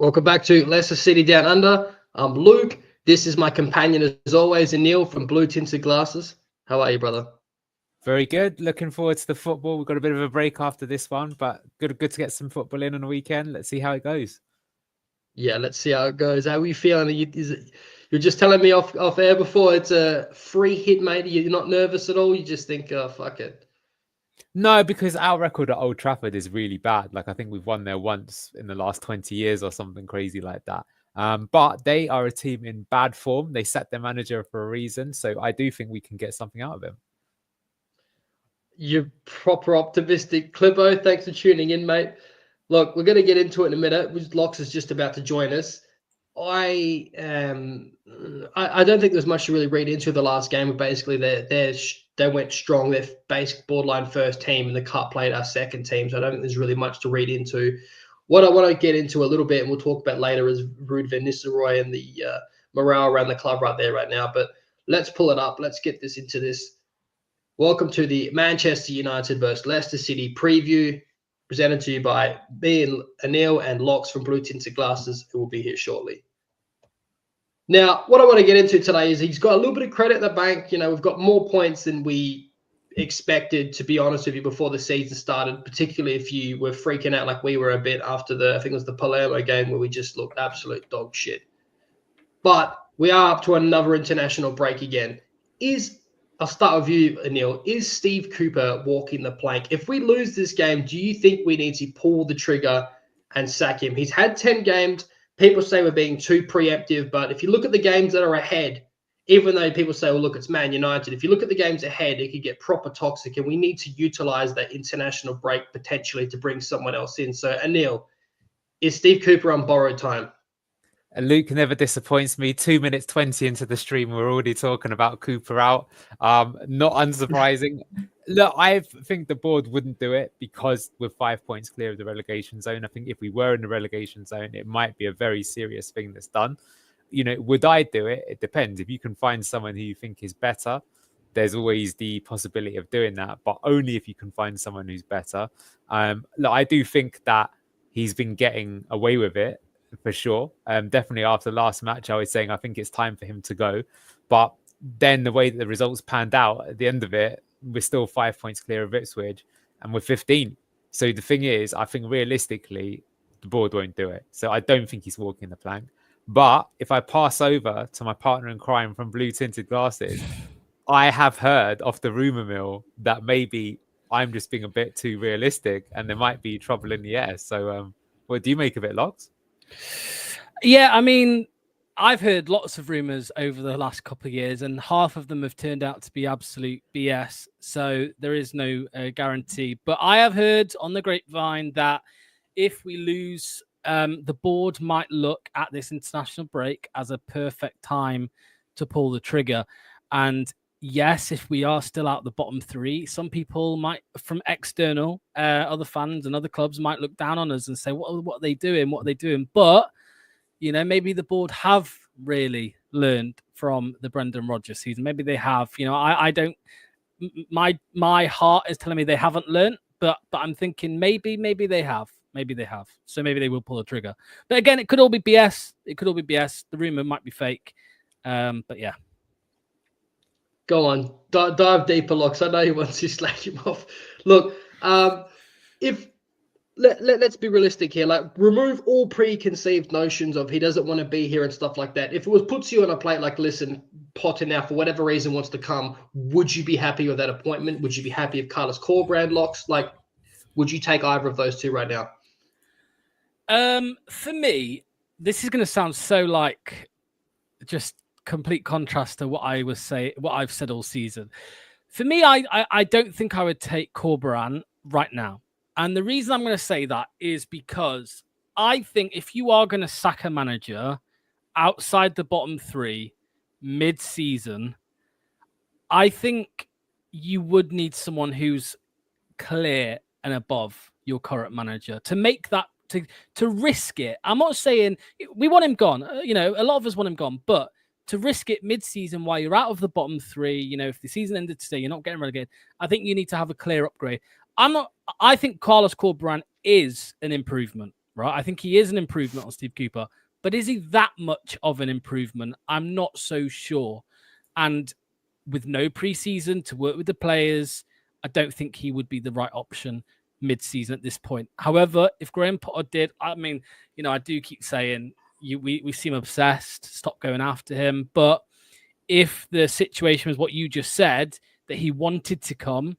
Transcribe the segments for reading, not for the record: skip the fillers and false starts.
Welcome back to Leicester City Down Under. I'm Luke. This is my companion, as always, Anil from Blue Tinted Glasses. How are you, brother? Very good. Looking forward to the football. We've got a bit of a break after this one, but good to get some football in on the weekend. Let's see how it goes. Yeah, let's see how it goes. How are you feeling? You're just telling me off air before it's a free hit, mate. You're not nervous at all. You just think, oh, fuck it. No, because our record at Old Trafford is really bad. Like, I think we've won there once in the last 20 years or something crazy like that. But they are a team in bad form. They set their manager for a reason. So I do think we can get something out of him. You're proper optimistic. Clippo, thanks for tuning in, mate. Look, we're going to get into it in a minute. Lox is just about to join us. I don't think there's much to really read into the last game. Basically, they went strong. They're basic borderline first team, and the Cup played our second team. So I don't think there's really much to read into. What I want to get into a little bit, and we'll talk about later, is Ruud van Nistelrooy and the morale around the club right there, right now. But let's pull it up. Let's get this into this. Welcome to the Manchester United versus Leicester City preview, presented to you by me and Anil and Lox from Blue Tinted Glasses, who will be here shortly. Now, what I want to get into today is he's got a little bit of credit at the bank. You know, we've got more points than we expected, to be honest with you, before the season started, particularly if you were freaking out like we were a bit after I think it was the Palermo game where we just looked absolute dog shit. But we are up to another international break again. I'll start with you, Anil. Is Steve Cooper walking the plank? If we lose this game, do you think we need to pull the trigger and sack him? He's had 10 games. People say we're being too preemptive, but if you look at the games that are ahead, even though people say, well, look, it's Man United, if you look at the games ahead, it could get proper toxic, and we need to utilize that international break potentially to bring someone else in. So, Anil, is Steve Cooper on borrowed time? And Luke never disappoints me. 2 minutes 20 into the stream, we're already talking about Cooper out. Not unsurprising. Look, I think the board wouldn't do it because we're 5 points clear of the relegation zone. I think if we were in the relegation zone, it might be a very serious thing that's done. You know, would I do it? It depends. If you can find someone who you think is better, there's always the possibility of doing that, but only if you can find someone who's better. Look, I do think that he's been getting away with it for sure. Definitely after the last match, I was saying I think it's time for him to go. But then the way that the results panned out at the end of it, we're still 5 points clear of Ipswich and we're 15. So the thing is, I think realistically, the board won't do it. So I don't think he's walking the plank. But if I pass over to my partner in crime from Blue Tinted Glasses, I have heard off the rumor mill that maybe I'm just being a bit too realistic and there might be trouble in the air. So what do you make of it, Lox? Yeah, I mean, I've heard lots of rumors over the last couple of years, and half of them have turned out to be absolute BS. So there is no guarantee. But I have heard on the grapevine that if we lose, the board might look at this international break as a perfect time to pull the trigger. And yes, if we are still out the bottom three, some people might, from external, other fans and other clubs might look down on us and say, what are they doing? What are they doing? But, you know, maybe the board have really learned from the Brendan Rodgers season. Maybe they have. You know, I don't, my heart is telling me they haven't learned, but I'm thinking maybe they have. Maybe they have. So maybe they will pull the trigger. But again, it could all be BS. It could all be BS. The rumor might be fake. But yeah. Go on, dive deeper, Lox. I know he wants to slack him off. Look, let's be realistic here. Like, remove all preconceived notions of he doesn't want to be here and stuff like that. If it puts you on a plate like, listen, Potter now for whatever reason wants to come, would you be happy with that appointment? Would you be happy if Carlos Corbrand, Lox? Like, would you take either of those two right now? For me, this is going to sound so like just complete contrast to what I've said all season. For me, I don't think I would take Corberan right now. And the reason I'm going to say that is because I think if you are going to sack a manager outside the bottom three mid-season, I think you would need someone who's clear and above your current manager to make that, to risk it. I'm not saying we want him gone. You know, a lot of us want him gone, but to risk it mid-season while you're out of the bottom three, you know, if the season ended today, you're not getting relegated, I think you need to have a clear upgrade. I think Carlos Corberan is an improvement, right? I think he is an improvement on Steve Cooper, but is he that much of an improvement? I'm not so sure. And with no preseason to work with the players, I don't think he would be the right option mid-season at this point. However, if Graham Potter did, I mean, I do keep saying we seem obsessed, stop going after him. But if the situation was what you just said, that he wanted to come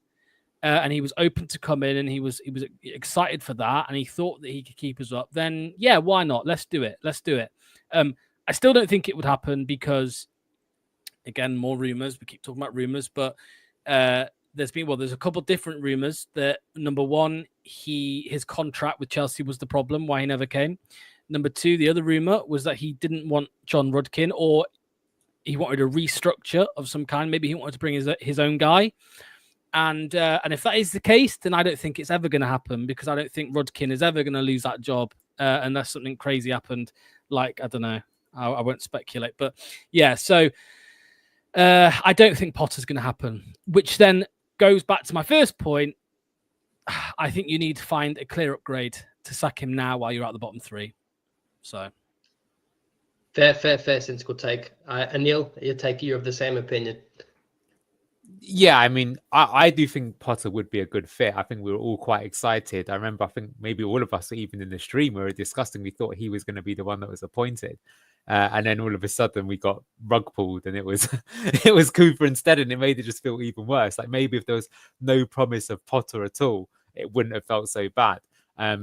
and he was open to come in and he was excited for that and he thought that he could keep us up, then yeah, why not? Let's do it. I still don't think it would happen again, more rumors. We keep talking about rumors, but there's a couple different rumors that number one, his contract with Chelsea was the problem why he never came. Number two, the other rumor was that he didn't want John Rudkin, or he wanted a restructure of some kind. Maybe he wanted to bring his own guy. And if that is the case, then I don't think it's ever going to happen, because I don't think Rudkin is ever going to lose that job unless something crazy happened. Like, I don't know. I won't speculate. But yeah, so I don't think Potter's going to happen, which then goes back to my first point. I think you need to find a clear upgrade to sack him now while you're at the bottom three. So fair, sensible take. Anil, you're of the same opinion. Yeah, I mean, I do think Potter would be a good fit. I think we were all quite excited. I remember, I think maybe all of us, even in the stream, we were discussing, we thought he was going to be the one that was appointed. And then all of a sudden we got rug pulled and it was it was Cooper instead, and it made it just feel even worse. Like, maybe if there was no promise of Potter at all, it wouldn't have felt so bad.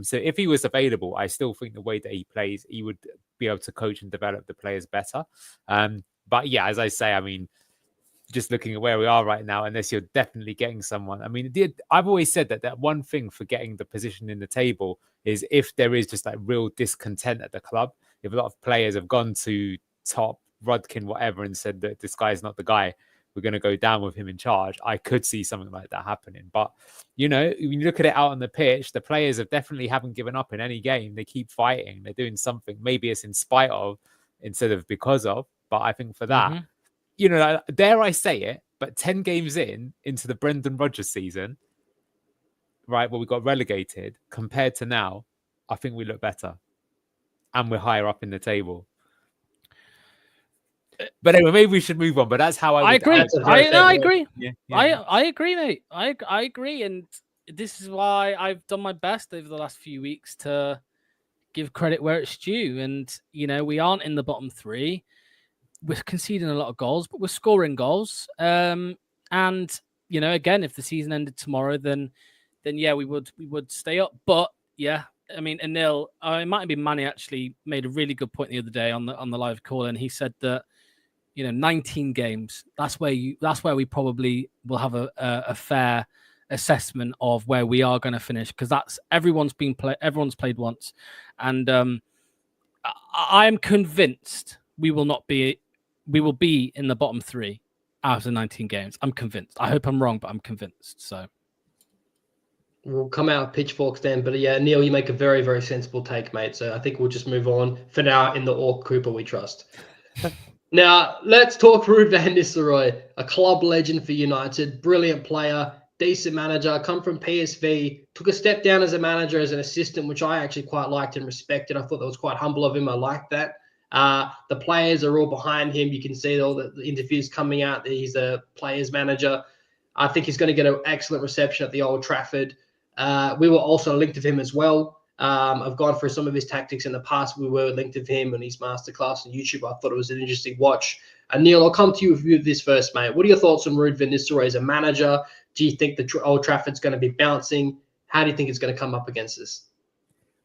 So if he was available, I still think the way that he plays, he would be able to coach and develop the players better. But yeah, as I say, I mean, just looking at where we are right now, unless you're definitely getting someone. I mean, I've always said that one thing for getting the position in the table is if there is just like real discontent at the club. If a lot of players have gone to top, Rudkin, whatever, and said that this guy is not the guy, we're going to go down with him in charge, I could see something like that happening. But, when you look at it out on the pitch, the players have definitely haven't given up in any game. They keep fighting. They're doing something. Maybe it's in spite of instead of because of. But I think for that, dare I say it, but 10 games into the Brendan Rodgers season, right, where we got relegated, compared to now, I think we look better. And we're higher up in the table. But anyway, maybe we should move on. But that's how I agree. I agree. Yeah. I agree, mate. I agree. And this is why I've done my best over the last few weeks to give credit where it's due. And, we aren't in the bottom three. We're conceding a lot of goals, but we're scoring goals. And, again, if the season ended tomorrow, then yeah, we would stay up. But yeah, I mean, Anil, it might have been Manny actually made a really good point the other day on the live call, and he said that 19 games. That's where we probably will have a fair assessment of where we are going to finish, because that's everyone's played once, and I am convinced we will be in the bottom three out of 19 games. I'm convinced. I hope I'm wrong, but I'm convinced. So. We'll come out pitchforks then. But yeah, Neil, you make a very, very sensible take, mate. So I think we'll just move on for now in the Orc Cooper we trust. Now, let's talk Ruud van Nistelrooy, a club legend for United, brilliant player, decent manager, come from PSV, took a step down as a manager, as an assistant, which I actually quite liked and respected. I thought that was quite humble of him. I liked that. The players are all behind him. You can see all the interviews coming out that he's a players manager. I think he's going to get an excellent reception at the Old Trafford. We were also linked to him as well. I've gone through some of his tactics in the past. We were linked to him and his masterclass on YouTube. I thought it was an interesting watch. Neil, I'll come to you with this first, mate. What are your thoughts on Ruud van Nistelrooy as a manager? Do you think the Old Trafford's going to be bouncing? How do you think it's going to come up against us?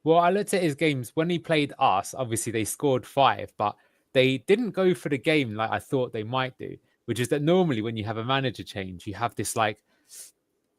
Well, I looked at his games. When he played us, obviously they scored 5, but they didn't go for the game like I thought they might do, which is that normally when you have a manager change, you have this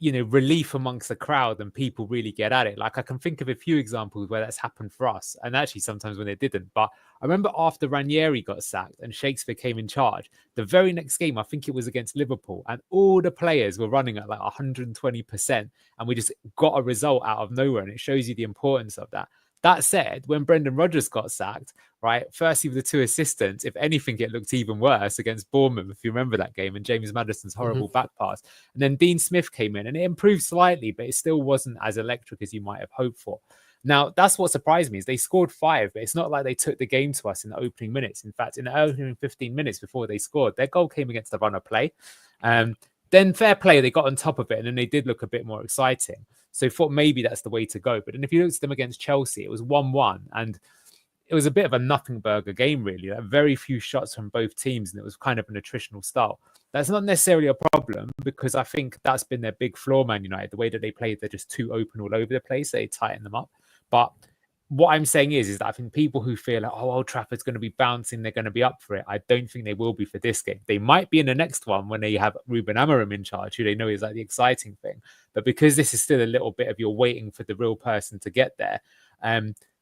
relief amongst the crowd and people really get at it. Like, I can think of a few examples where that's happened for us, and actually sometimes when it didn't. But I remember after Ranieri got sacked and Shakespeare came in charge, the very next game, I think it was against Liverpool, and all the players were running at like 120%, and we just got a result out of nowhere, and it shows you the importance of that. That said, when Brendan Rodgers got sacked, right, firstly with the 2 assistants, if anything, it looked even worse against Bournemouth, if you remember that game, and James Maddison's horrible back pass. And then Dean Smith came in, and it improved slightly, but it still wasn't as electric as you might have hoped for. Now, that's what surprised me is they scored 5, but it's not like they took the game to us in the opening minutes. In fact, in the opening 15 minutes before they scored, their goal came against the run of play. Then fair play, they got on top of it, and then they did look a bit more exciting. So thought maybe that's the way to go. But then if you looked at them against Chelsea, it was 1-1, and it was a bit of a nothing burger game, really. Like very few shots from both teams, and it was kind of an attritional style. That's not necessarily a problem because I think that's been their big flaw, Man United. The way that they play, they're just too open all over the place. They tighten them up. But what I'm saying is that I think people who feel like, oh, Old Trafford's going to be bouncing, they're going to be up for it. I don't think they will be for this game. They might be in the next one when they have Ruben Amorim in charge, who they know is like the exciting thing. But because this is still a little bit of you're waiting for the real person to get there,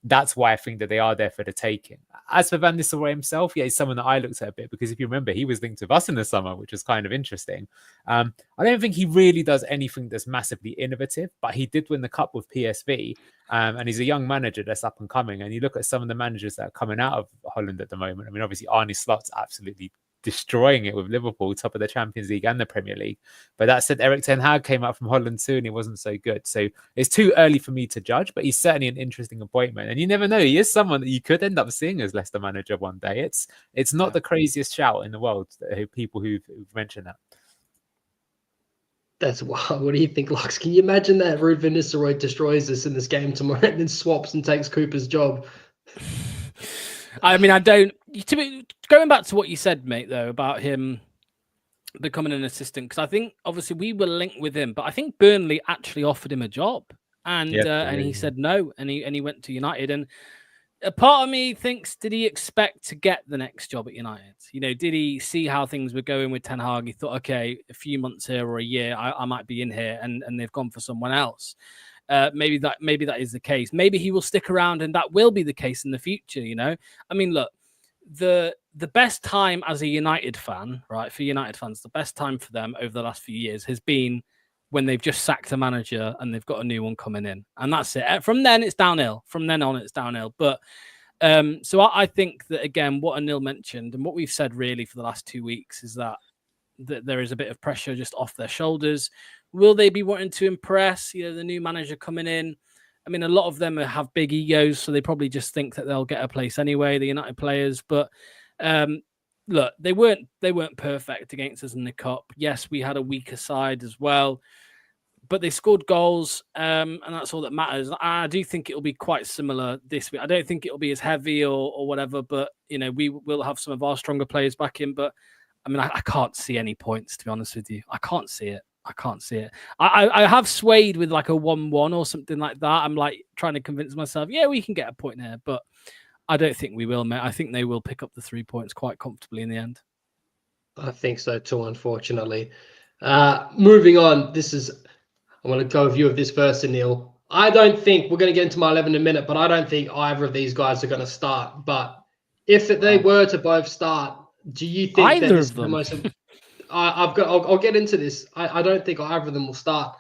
that's why I think that they are there for the taking. As for Van Nistelrooy himself, yeah, he's someone that I looked at a bit because if you remember, he was linked with us in the summer, which was kind of interesting. I don't think he really does anything that's massively innovative, but he did win the cup with PSV, and he's a young manager that's up and coming. And you look at some of the managers that are coming out of Holland at the moment. I mean, obviously, Arne Slot's absolutely destroying it with Liverpool, top of the Champions League and the Premier League. But that said, Erik ten Hag came out from Holland too, and he wasn't so good. So it's too early for me to judge, but he's certainly an interesting appointment. And you never know, he is someone that you could end up seeing as Leicester manager one day. It's not the craziest shout in the world, people who've mentioned that. That's wild. What do you think, Lox? Can you imagine that Ruben Nistelrooy destroys us in this game tomorrow and then swaps and takes Cooper's job? I mean, I don't. Going back to what you said, mate, though, about him becoming an assistant, because I think obviously we were linked with him, but I think Burnley actually offered him a job, and he said no, and he went to United. And a part of me thinks, did he expect to get the next job at United? You know, did he see how things were going with Ten Hag? He thought, okay, a few months here or a year, I might be in here, and they've gone for someone else. Maybe that is the case. Maybe he will stick around, and that will be the case in the future. You know, I mean, look, the best time as a United fan, right? For United fans, the best time for them over the last few years has been when they've just sacked a manager and they've got a new one coming in, and that's it. From then it's downhill. From then on, it's downhill. But so I think that again, what Anil mentioned and what we've said really for the last 2 weeks is that there is a bit of pressure just off their shoulders. Will they be wanting to impress? You know, the new manager coming in. I mean, a lot of them have big egos, so they probably just think that they'll get a place anyway, the United players. But look, they weren't perfect against us in the cup. Yes, we had a weaker side as well, but they scored goals, and that's all that matters. I do think it'll be quite similar this week. I don't think it'll be as heavy or whatever, but you know, we will have some of our stronger players back in. But I mean, I can't see any points, to be honest with you. I can't see it. I have swayed with like a 1-1 or something like that. I'm like trying to convince myself, yeah, we can get a point here, but I don't think we will, mate. I think they will pick up the 3 points quite comfortably in the end. I think so too, unfortunately. Moving on, I want to go with you of this first, Anil. I don't think we're going to get into my 11 in a minute, but I don't think either of these guys are going to start. But if they were to both start, do you think either that this of them? is the most? I'll get into this. I don't think either of them will start.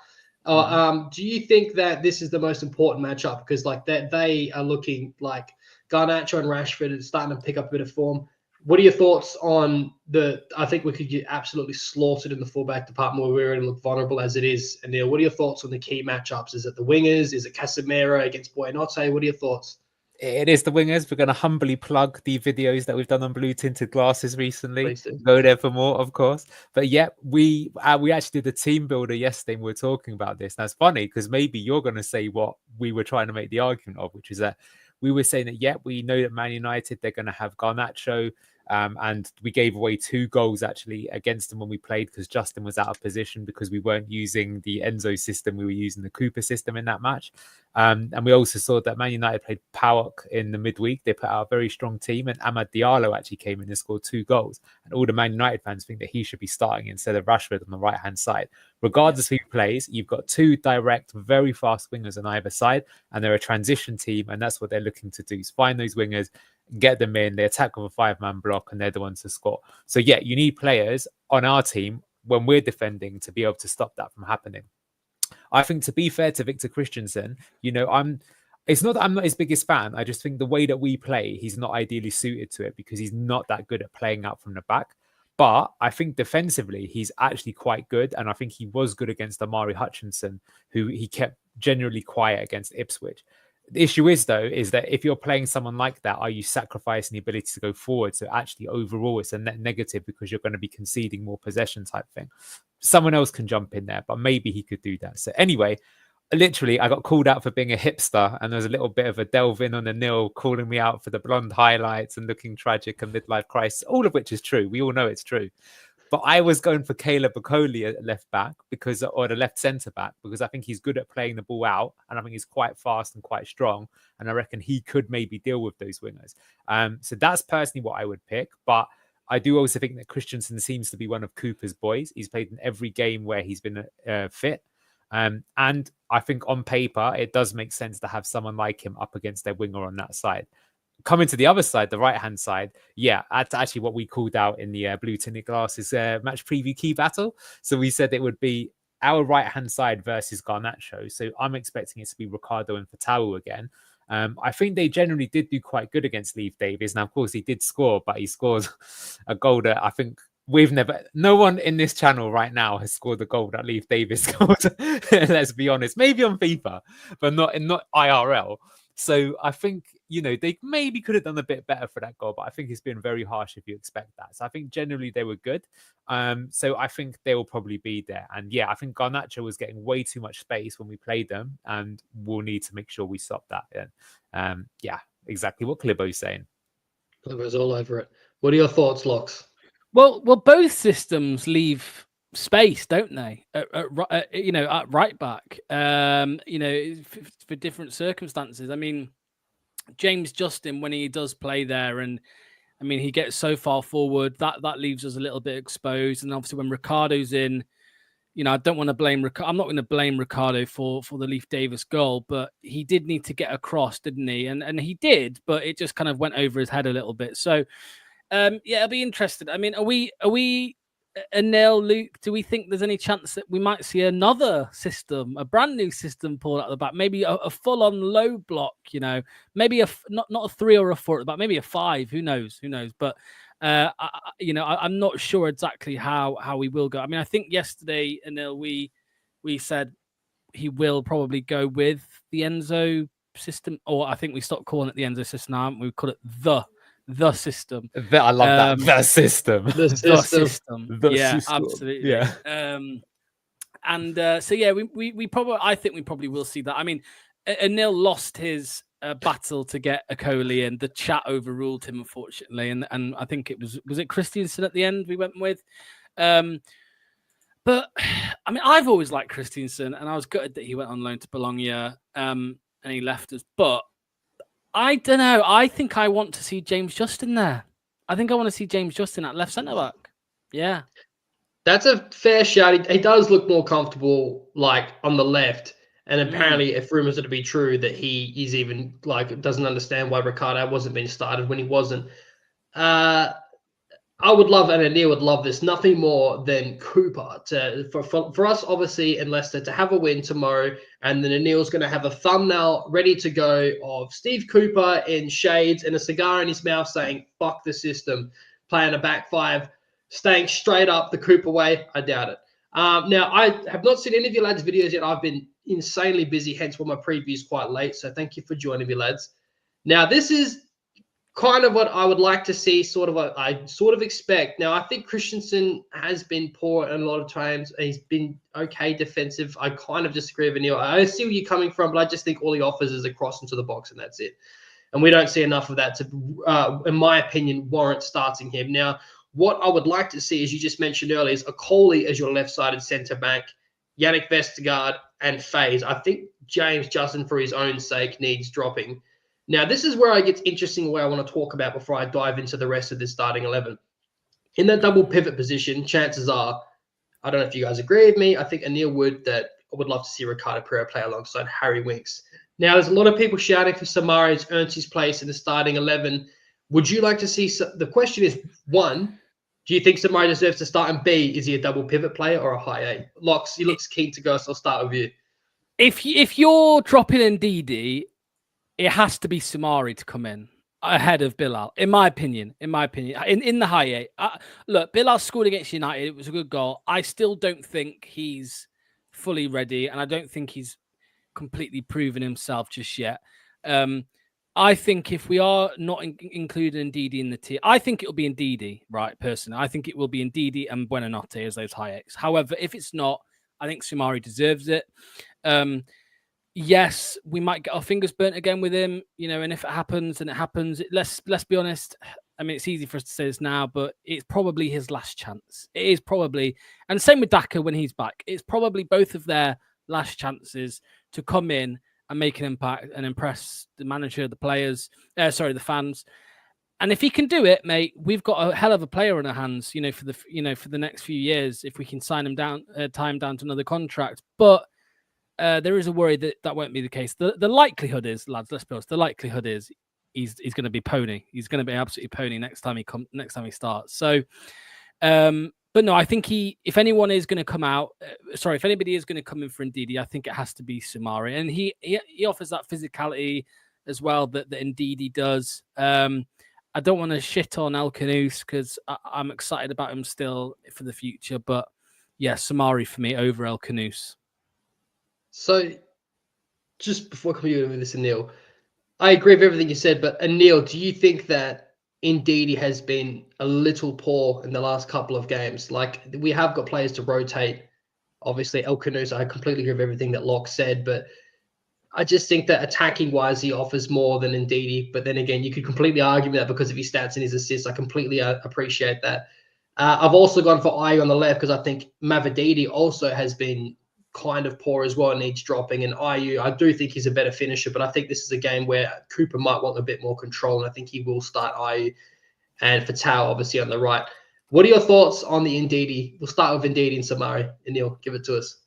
Do you think that this is the most important matchup because like that they are looking like Garnacho and Rashford are starting to pick up a bit of form? What are your thoughts on I think we could get absolutely slaughtered in the fullback department where we're going to look vulnerable as it is. And Neil, what are your thoughts on the key matchups? Is it the wingers? Is it Casemiro against Buenote? What are your thoughts? It is the wingers. We're going to humbly plug the videos that we've done on blue tinted glasses recently. Please do. Go there for more, of course. But yeah, we actually did a team builder yesterday and we were talking about this. That's funny because maybe you're going to say what we were trying to make the argument of, which is that we were saying that, yeah, we know that Man United, they're going to have Garnacho. And we gave away 2 goals actually against them when we played because Justin was out of position because we weren't using the Enzo system. We were using the Cooper system in that match. And we also saw that Man United played PAOK in the midweek. They put out a very strong team and Amad Diallo actually came in and scored 2 goals. And all the Man United fans think that he should be starting instead of Rashford on the right-hand side. Regardless of who plays, you've got 2 direct, very fast wingers on either side and they're a transition team and that's what they're looking to do is find those wingers, get them in, they attack with a 5-man block and they're the ones to score. So yeah, you need players on our team when we're defending to be able to stop that from happening. I think to be fair to Victor Christensen, you know, it's not that I'm not his biggest fan. I just think the way that we play, he's not ideally suited to it because he's not that good at playing out from the back. But I think defensively, he's actually quite good. And I think he was good against Amari Hutchinson, who he kept generally quiet against Ipswich. The issue is, though, is that if you're playing someone like that, are you sacrificing the ability to go forward? So actually, overall, it's a net negative because you're going to be conceding more possession type thing. Someone else can jump in there, but maybe he could do that. So anyway, literally, I got called out for being a hipster, and there was a little bit of a delve in on Anil calling me out for the blonde highlights and looking tragic and midlife crisis, all of which is true. We all know it's true. But I was going for Caleb Bacoli at left back or the left centre back, because I think he's good at playing the ball out, and I think he's quite fast and quite strong, and I reckon he could maybe deal with those wingers. So that's personally what I would pick. But I do also think that Christensen seems to be one of Cooper's boys. He's played in every game where he's been fit. And I think on paper, it does make sense to have someone like him up against their winger on that side. Coming to the other side, the right-hand side, yeah, that's actually what we called out in the Blue Tinted Glasses match preview key battle. So we said it would be our right-hand side versus Garnacho. So I'm expecting it to be Ricardo and Fatawu again. I think they generally did do quite good against Leif Davis. Now, of course, he did score, but he scored a goal that I think no one in this channel right now has scored the goal that Leif Davis scored. Let's be honest, maybe on FIFA, but not IRL. So I think, they maybe could have done a bit better for that goal, but I think it's been very harsh if you expect that. So I think generally they were good. So I think they will probably be there. And yeah, I think Garnacho was getting way too much space when we played them, and we'll need to make sure we stop that. And yeah, exactly what Clibo's saying. Clibo's all over it. What are your thoughts, Lox? Well, both systems leave space, don't they? At right back, for different circumstances. I mean, James Justin, when he does play there, and I mean, he gets so far forward that leaves us a little bit exposed. And obviously, when Ricardo's in, I don't want to blame. I'm not going to blame Ricardo for the Leif Davis goal, but he did need to get across, didn't he? And he did, but it just kind of went over his head a little bit. So. Yeah, I'll be interested. I mean, are we Anil, Luke, do we think there's any chance that we might see another system, a brand new system pulled out of the back, maybe a full-on low block, maybe not a 3 or a 4 at the back, maybe a 5, who knows? But I'm not sure exactly how we will go. I mean, I think yesterday, Anil, we said he will probably go with the Enzo system, or I think we stopped calling it the Enzo system now. We call it the system. I love that. The system. The system. Yeah, absolutely. Yeah. So yeah, I think we probably will see that. I mean, Anil lost his battle to get Akoli, and the chat overruled him, unfortunately. And I think it was it Christensen at the end we went with. But I mean, I've always liked Christensen, and I was gutted that he went on loan to Bologna and he left us. But I don't know. I think I want to see James Justin there. I think I want to see James Justin at left centre back. Yeah. That's a fair shout. He does look more comfortable, like, on the left. And apparently, if rumors are to be true, that he is even, doesn't understand why Ricardo wasn't being started when he wasn't. I would love, and Anil would love this, nothing more than Cooper for us, obviously, in Leicester, to have a win tomorrow. And then Anil's going to have a thumbnail ready to go of Steve Cooper in shades and a cigar in his mouth saying, fuck the system, playing a back 5, staying straight up the Cooper way. I doubt it. Now, I have not seen any of your lads' videos yet. I've been insanely busy, hence why my preview is quite late. So thank you for joining me, lads. Now, this is kind of what I would like to see, sort of what I sort of expect. Now, I think Christensen has been poor a lot of times. He's been okay defensive. I kind of disagree with Neil. I see where you're coming from, but I just think all he offers is a cross into the box, and that's it. And we don't see enough of that to, in my opinion, warrant starting him. Now, what I would like to see, as you just mentioned earlier, is Akoli as your left-sided centre-back, Yannick Vestergaard, and Faze. I think James Justin, for his own sake, needs dropping. Now, this is where it gets interesting, where I want to talk about before I dive into the rest of this starting 11. In that double pivot position, chances are, I don't know if you guys agree with me, I think Anil would, that I would love to see Ricardo Pereira play alongside Harry Winks. Now, there's a lot of people shouting for Samaris earned his place in the starting 11. Would you like to see, the question is, 1, do you think Samari deserves to start? And B, is he a double pivot player or a high A? Lox, he looks keen to go, so I'll start with you. If you're dropping in Didi, it has to be Samari to come in ahead of Bilal, in my opinion. In the high A. Look, Bilal scored against United. It was a good goal. I still don't think he's fully ready, and I don't think he's completely proven himself just yet. I think if we are not including Ndidi in the team, I think it'll be Ndidi, right? Personally, I think it will be Ndidi and Buonanotte as those high X. However, if it's not, I think Sumari deserves it. Yes, we might get our fingers burnt again with him, and if it happens, then it happens. Let's be honest. I mean, it's easy for us to say this now, but it's probably his last chance. It is probably, and same with Daka when he's back. It's probably both of their last chances to come in and make an impact and impress the manager, the players, the fans. And if he can do it, mate, we've got a hell of a player in our hands, for the next few years, if we can sign him down, tie him down to another contract. But there is a worry that won't be the case. The likelihood is, lads, let's be honest, the likelihood is he's going to be pony. He's going to be absolutely pony next time he starts. So, but no, I think if anyone is going to come out, if anybody is going to come in for Ndidi, I think it has to be Sumari, and he offers that physicality as well that Ndidi does. I don't want to shit on El Kanous because I'm excited about him still for the future, but yeah, Sumari for me over El Kanous. So, just before coming in with this, Anil, I agree with everything you said, but Anil, do you think that Ndidi has been a little poor in the last couple of games? Like, we have got players to rotate. Obviously, El Kanous, I completely agree with everything that Lox said, but I just think that attacking-wise, he offers more than Ndidi. But then again, you could completely argue that because of his stats and his assists. I completely appreciate that. I've also gone for Ayu on the left because I think Mavididi also has been kind of poor as well, needs dropping. And Ayu, I do think he's a better finisher, but I think this is a game where Cooper might want a bit more control, and I think he will start Ayu and Fatau obviously on the right. What are your thoughts on the Ndidi? We'll start with Ndidi and Sumari. Anil, give it to us.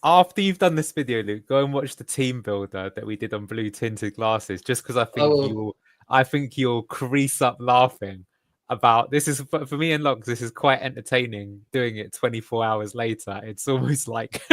After you've done this video, Luke, go and watch the team builder that we did on blue tinted glasses, just because I think you'll crease up laughing about this. Is for me and Lox, this is quite entertaining doing it 24 hours later. It's almost like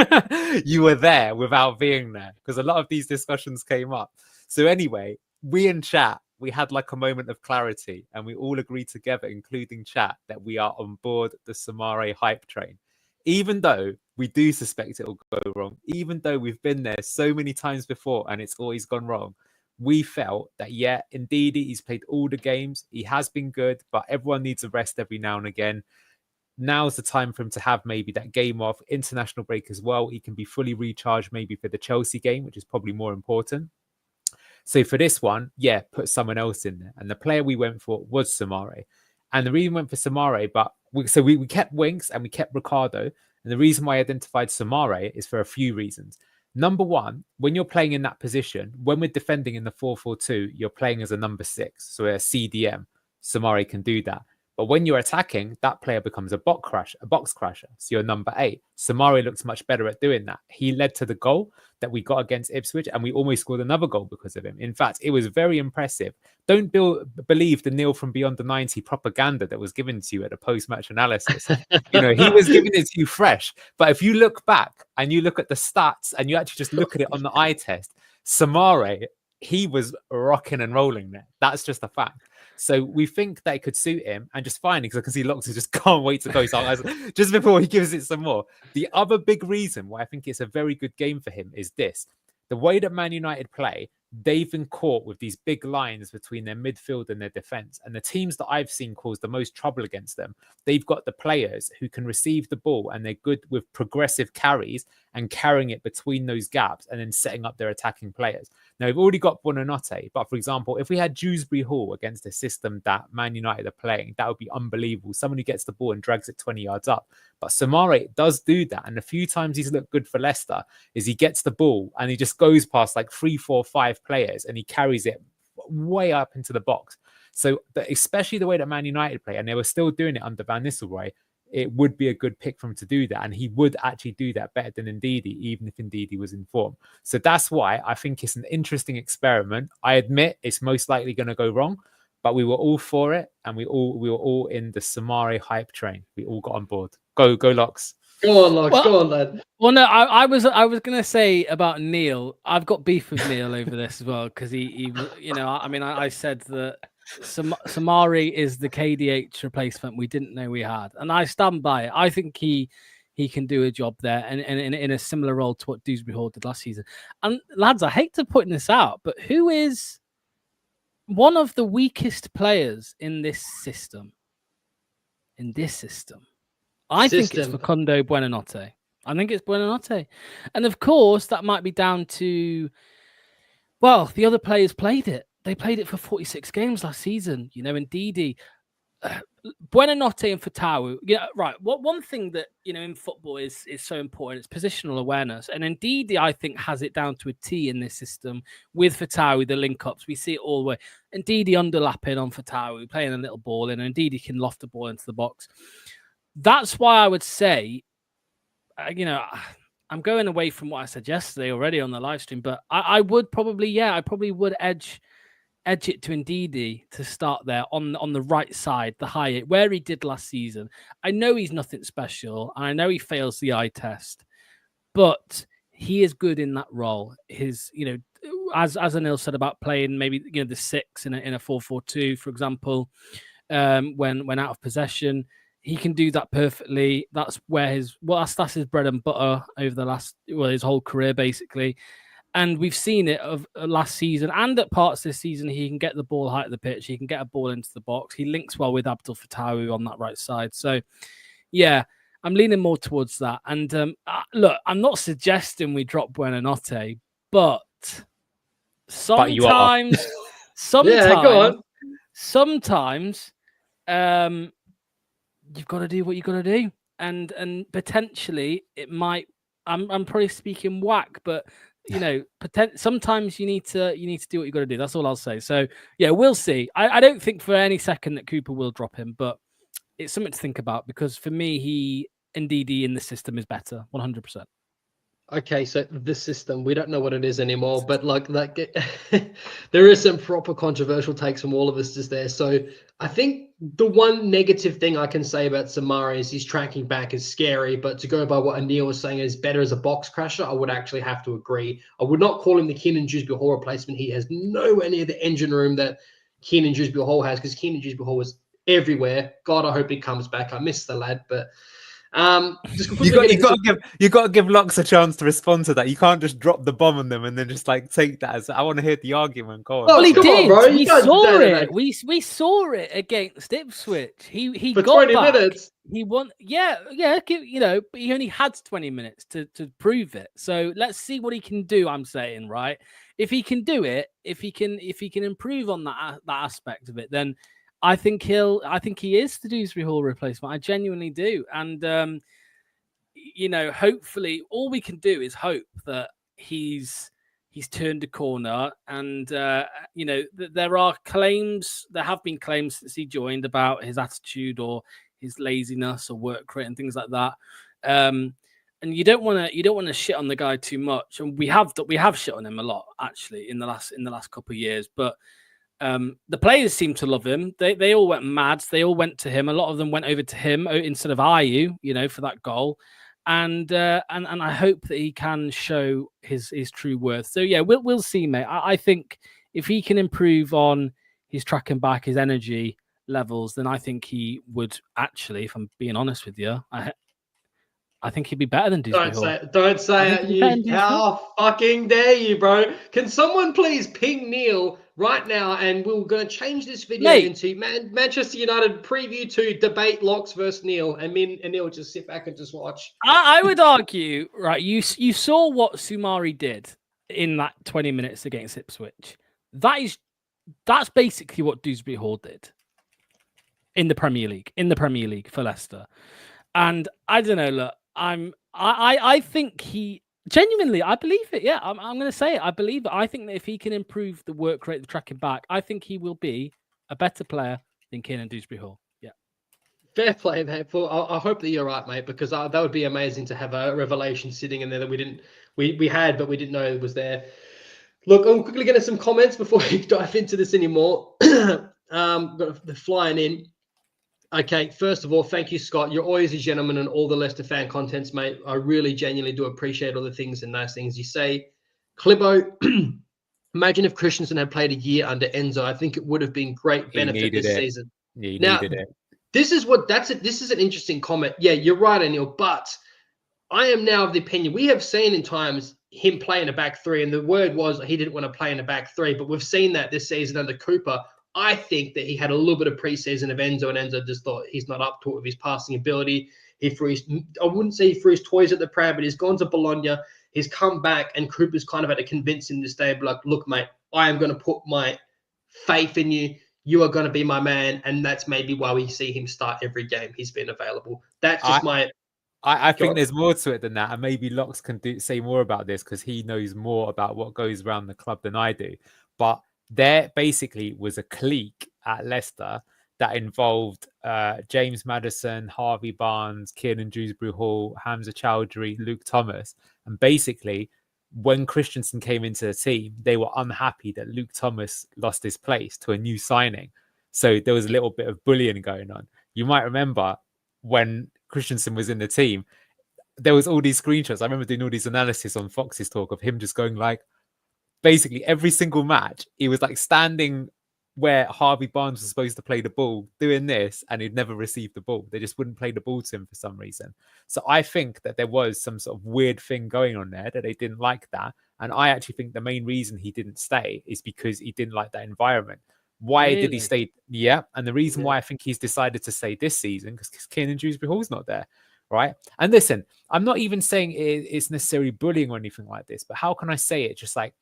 you were there without being there, because a lot of these discussions came up. So anyway, we in chat, we had like a moment of clarity, and we all agreed together, including chat, that we are on board the Sumari hype train. Even though we do suspect it will go wrong, even though we've been there so many times before and it's always gone wrong, we felt that, yeah, indeed, he's played all the games. He has been good, but everyone needs a rest every now and again. Now's the time for him to have maybe that game off, international break as well. He can be fully recharged maybe for the Chelsea game, which is probably more important. So for this one, yeah, put someone else in there. And the player we went for was Sumari. And the reason we went for Sumari, but we kept Winks and we kept Ricardo. And the reason why I identified Sumari is for a few reasons. Number one, when you're playing in that position, when we're defending in the 4-4-2, you're playing as a number 6. So a CDM. Sumari can do that. But when you're attacking, that player becomes a box crasher. So you're number 8. Sumari looks much better at doing that. He led to the goal that we got against Ipswich, and we almost scored another goal because of him. In fact, it was very impressive. Don't believe the Neil from Beyond the 90 propaganda that was given to you at the post-match analysis. He was giving it to you fresh. But if you look back and you look at the stats and you actually just look at it on the eye test, Sumari, he was rocking and rolling there. That's just a fact. So we think that it could suit him, and just fine, because I can see Lox just can't wait to go. So just before he gives it some more, the other big reason why I think it's a very good game for him is this: the way that Man United play, they've been caught with these big lines between their midfield and their defense. And the teams that I've seen cause the most trouble against them, they've got the players who can receive the ball, and they're good with progressive carries and carrying it between those gaps and then setting up their attacking players. Now, we've already got Buonanotte, but for example, if we had Dewsbury Hall against a system that Man United are playing, that would be unbelievable. Someone who gets the ball and drags it 20 yards up. But Sumari does do that. And a few times he's looked good for Leicester is he gets the ball and he just goes past like 3, 4, 5 players and he carries it way up into the box. So especially the way that Man United play, and they were still doing it under Van Nistelrooy, it would be a good pick for him to do that. And he would actually do that better than Ndidi, even if Ndidi was in form. So that's why I think it's an interesting experiment. I admit it's most likely going to go wrong, but we were all for it. And we were all in the Sumari hype train. We all got on board. Go Lox. Go on, Lox. Go on, lad. Well, no, I was going to say about Neil. I've got beef with Neil over this as well, because he I said that Sumari is the KDH replacement we didn't know we had, and I stand by it. I think he he can do a job there, and in a similar role to what Dewsbury Hall did last season. And lads, I hate to put this out, but who is one of the weakest players in this system? I think it's Facundo Buonanotte. I think it's Buonanotte. And of course, that might be down to, well, the other players played it. They played it for 46 games last season, and Ndidi. Buonanotte and Fatawu. Yeah, right. One thing that, in football is so important, it's positional awareness. And Ndidi, I think, has it down to a T in this system with Fatawu, the link-ups. We see it all the way. Ndidi underlapping on Fatawu, playing a little ball in, and Ndidi can loft the ball into the box. That's why I would say, I'm going away from what I said yesterday already on the live stream, but I would probably, I probably would edge it to Ndidi to start there on the right side, the high, where he did last season. I know he's nothing special. I know he fails the eye test, but he is good in that role. His, as Anil said about playing maybe the 6 in a 4-4-2, for example, when out of possession, he can do that perfectly. That's where that's his bread and butter over his whole career basically. And we've seen it of last season and at parts this season. He can get the ball high at the pitch. He can get a ball into the box. He links well with Abdul Fatawu on that right side. So, yeah, I'm leaning more towards that. And look, I'm not suggesting we drop Buonanotte, but sometimes, yeah, go on. Sometimes, you've got to do what you got to do, and potentially it might. I'm probably speaking whack, but. Sometimes you need to do what you got to do. That's all I'll say. So yeah, we'll see. I don't think for any second that Cooper will drop him, but it's something to think about because for me, Ndidi in the system is better, 100%. Okay, so the system, we don't know what it is anymore, but like that, there is some proper controversial takes from all of us just there. So I think the one negative thing I can say about Samari is his tracking back is scary, but to go by what Anil was saying is better as a box crasher, I would actually have to agree. I would not call him the Keenan Dewsbury Hall replacement. He has nowhere near the engine room that Keenan Dewsbury Hall has because Keenan Dewsbury Hall was everywhere. God, I hope he comes back. I miss the lad, but you got to give Lox a chance to respond to that. You can't just drop the bomb on them and then just take that as I want to hear the argument. Go on. Well, he did. Bro. We saw it. We saw it against Ipswich. He for got 20 back. minutes. He won. Yeah. But he only had 20 minutes to prove it. So let's see what he can do. I'm saying, right? If he can do it, if he can improve on that aspect of it, then. I think he is the Dewsbury Hall replacement. I genuinely do. And, hopefully all we can do is hope that he's turned a corner. And, there have been claims since he joined about his attitude or his laziness or work rate and things like that. And you don't want to shit on the guy too much. And we have shit on him a lot, actually, in the last couple of years. But, the players seem to love him. They all went mad. They all went to him. A lot of them went over to him instead of Ayew, for that goal. And I hope that he can show his true worth. So yeah, we'll see, mate. I think if he can improve on his tracking back, his energy levels, then I think he would actually, if I'm being honest with you, I think he'd be better than Dewsbury Hall. Don't say it. How fucking dare you, bro? Can someone please ping Neil right now? And we're going to change this video into Manchester United preview to debate Lox versus Neil. And me and Neil just sit back and just watch. I would argue, right, you saw what Sumari did in that 20 minutes against Ipswich. That's basically what Dewsbury Hall did in the Premier League for Leicester. And I don't know, look, I think he genuinely, I believe it. Yeah, I'm going to say it. I believe it. I think that if he can improve the work rate, the tracking back, I think he will be a better player than Keenan Dewsbury Hall. Yeah. Fair play, mate. Well, I hope that you're right, mate, because that would be amazing to have a revelation sitting in there that we had, but we didn't know it was there. Look, I'm quickly getting some comments before we dive into this anymore. Got the flying in. Okay, first of all, thank you, Scott. You're always a gentleman in all the Leicester fan contents, mate. I really genuinely do appreciate all the things and nice things you say. Clibbo, imagine if Christensen had played a year under Enzo. I think it would have been great benefit this season. Yeah, he needed it. This is an interesting comment. Yeah, you're right, Anil, but I am now of the opinion, we have seen in times him play in a back three, and the word was he didn't want to play in a back three, but we've seen that this season under Cooper. I think that he had a little bit of preseason of Enzo, and Enzo just thought he's not up to it with his passing ability. I wouldn't say he threw his toys at the pram, but he's gone to Bologna. He's come back, and Cooper's kind of had to convince him to stay. Like, look, mate, I am going to put my faith in you. You are going to be my man, and that's maybe why we see him start every game he's been available. That's just I think there's more to it than that, and maybe Lox can say more about this because he knows more about what goes around the club than I do. But there basically was a clique at Leicester that involved James Maddison, Harvey Barnes, Kiernan Dewsbury-Hall, Hamza Chowdhury, Luke Thomas. And basically, when Christensen came into the team, they were unhappy that Luke Thomas lost his place to a new signing. So there was a little bit of bullying going on. You might remember when Christensen was in the team, there was all these screenshots. I remember doing all these analysis on Fox's talk of him just going like, basically every single match, he was like standing where Harvey Barnes was supposed to play the ball, doing this, and he'd never received the ball. They just wouldn't play the ball to him for some reason. So I think that there was some sort of weird thing going on there, that they didn't like that. And I actually think the main reason he didn't stay is because he didn't like that environment. Why did he stay? Yeah. And the reason why I think he's decided to stay this season, because Kiernan Dewsbury-Hall's not there, right? And listen, I'm not even saying it's necessarily bullying or anything like this, but how can I say it? Just like,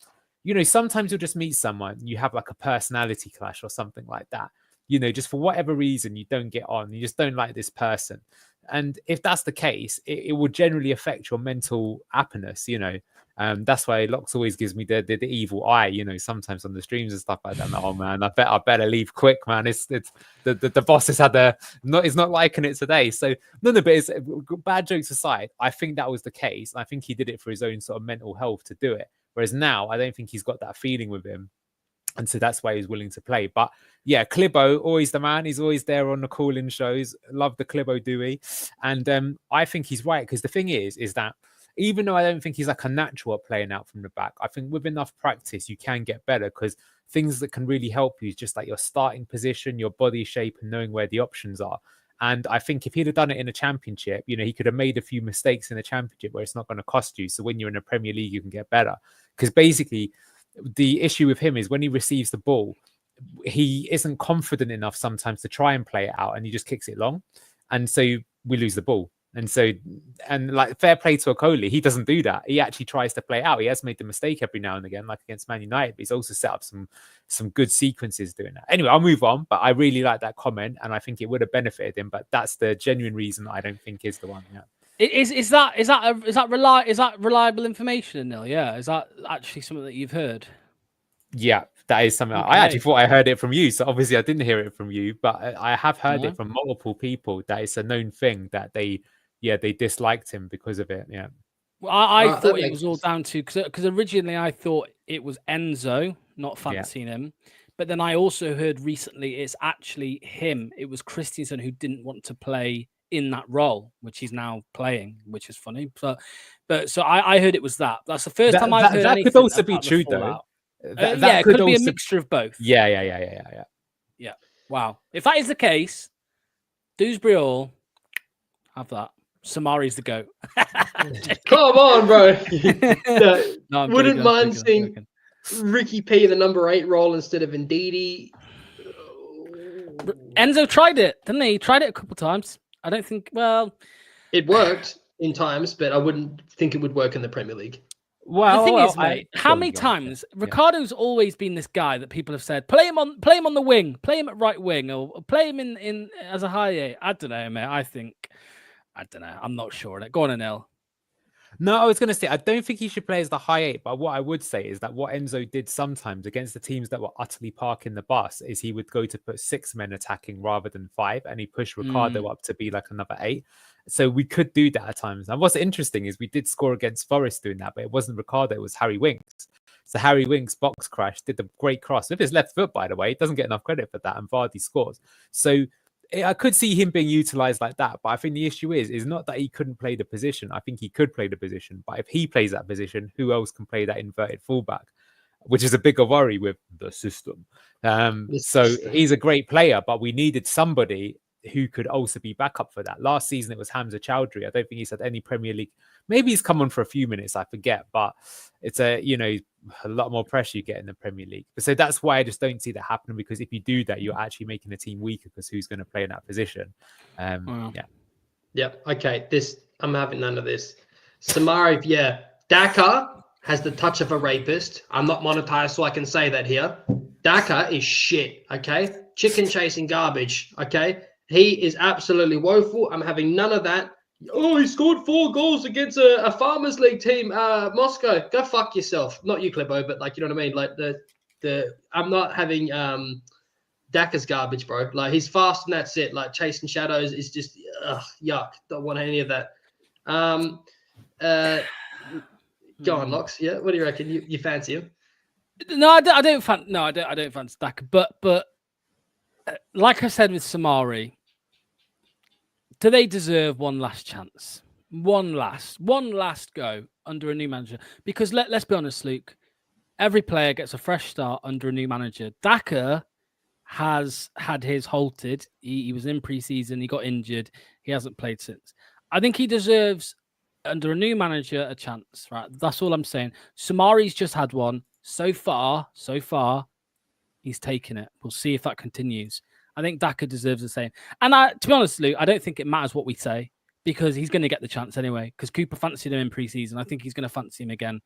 you know, sometimes you'll just meet someone, you have like a personality clash or something like that. You know, just for whatever reason, you don't get on, you just don't like this person. And if that's the case, it will generally affect your mental happiness, you know. That's why Lox always gives me the evil eye, you know, sometimes on the streams and stuff like that. Like, oh man, I better leave quick, man. It's the boss has had is not liking it today. So none of it is, bad jokes aside, I think that was the case. I think he did it for his own sort of mental health to do it. Whereas now I don't think he's got that feeling with him. And so that's why he's willing to play. But yeah, Clibbo, always the man. He's always there on the call-in shows. Love the Clibbo Dewey. And I think he's right, because the thing is that even though I don't think he's like a natural at playing out from the back, I think with enough practice, you can get better, because things that can really help you is just like your starting position, your body shape, and knowing where the options are. And I think if he'd have done it in a championship, you know, he could have made a few mistakes in the championship where it's not going to cost you. So when you're in a Premier League, you can get better. Because basically, the issue with him is when he receives the ball, he isn't confident enough sometimes to try and play it out, and he just kicks it long. And so we lose the ball. And so, and like, fair play to Okoli, he doesn't do that. He actually tries to play it out. He has made the mistake every now and again, like against Man United, but he's also set up some good sequences doing that. Anyway, I'll move on, but I really like that comment, and I think it would have benefited him. But that's the genuine reason I don't think is the one. Yeah. Is that reliable information, Anil? Yeah, is that actually something that you've heard? Yeah, that is something. Okay. I actually thought I heard it from you, so obviously I didn't hear it from you, but I have heard it from multiple people that it's a known thing that they disliked him because of it. Yeah. Well, I thought it was all down to because originally I thought it was Enzo not fancying him, but then I also heard recently it's actually him. It was Christensen who didn't want to play in that role, which he's now playing, which is funny. But so I heard it was that. That's the first time I've heard that anything. Could also be true though. It could be a mixture of both. Yeah. Wow. If that is the case, Dewsbury Hall, have that. Samari's the GOAT. Come on, bro. No, wouldn't mind seeing Ricky P in the number 8 role instead of Ndidi. Enzo tried it, didn't he? He tried it a couple of times. I don't think, it worked in times, but I wouldn't think it would work in the Premier League. Well, the thing is, mate, how many times Ricardo's always been this guy that people have said, play him on the wing, play him at right wing, or play him in as a high 8. I don't know, mate. I don't know. I'm not sure. Go on, Anil. No, I was going to say, I don't think he should play as the high 8, but what I would say is that what Enzo did sometimes against the teams that were utterly parking the bus is he would go to put 6 men attacking rather than 5, and he pushed Ricardo up to be like another 8. So we could do that at times. And what's interesting is we did score against Forest doing that, but it wasn't Ricardo, it was Harry Winks. So Harry Winks box crash, did the great cross with his left foot, by the way. He doesn't get enough credit for that, and Vardy scores. So I could see him being utilized like that, but I think the issue is not that he couldn't play the position. I think he could play the position, but if he plays that position, who else can play that inverted fullback? Which is a bigger worry with the system. So he's a great player, but we needed somebody who could also be backup for that. Last season, it was Hamza Chowdhury. I don't think he's had any Premier League. Maybe he's come on for a few minutes, I forget, but it's a lot more pressure you get in the Premier League. So that's why I just don't see that happening, because if you do that, you're actually making the team weaker, because who's going to play in that position? Yeah. Okay. I'm having none of this. Samari, yeah. Daka has the touch of a rapist. I'm not monetized, so I can say that here. Daka is shit. Okay. Chicken chasing garbage. Okay. He is absolutely woeful. I'm having none of that. Oh, he scored 4 goals against a Farmers League team, Moscow. Go fuck yourself. Not you, Clippo, but like, you know what I mean? Like I'm not having Daka's garbage, bro. Like, he's fast and that's it. Like, chasing shadows is just yuck. Don't want any of that. Go on, Lox. Yeah, what do you reckon? You fancy him? No, I don't fancy Daka. But like I said with Samari, do they deserve one last chance? One last go under a new manager? Because let's be honest, Luke. Every player gets a fresh start under a new manager. Daka has had his halted. He was in pre-season. He got injured. He hasn't played since. I think he deserves, under a new manager, a chance. Right? That's all I'm saying. Samari's just had one. So far, he's taken it. We'll see if that continues. I think Daka deserves the same. And to be honest, Luke, I don't think it matters what we say, because he's going to get the chance anyway. Because Cooper fancied him in pre-season. I think he's going to fancy him again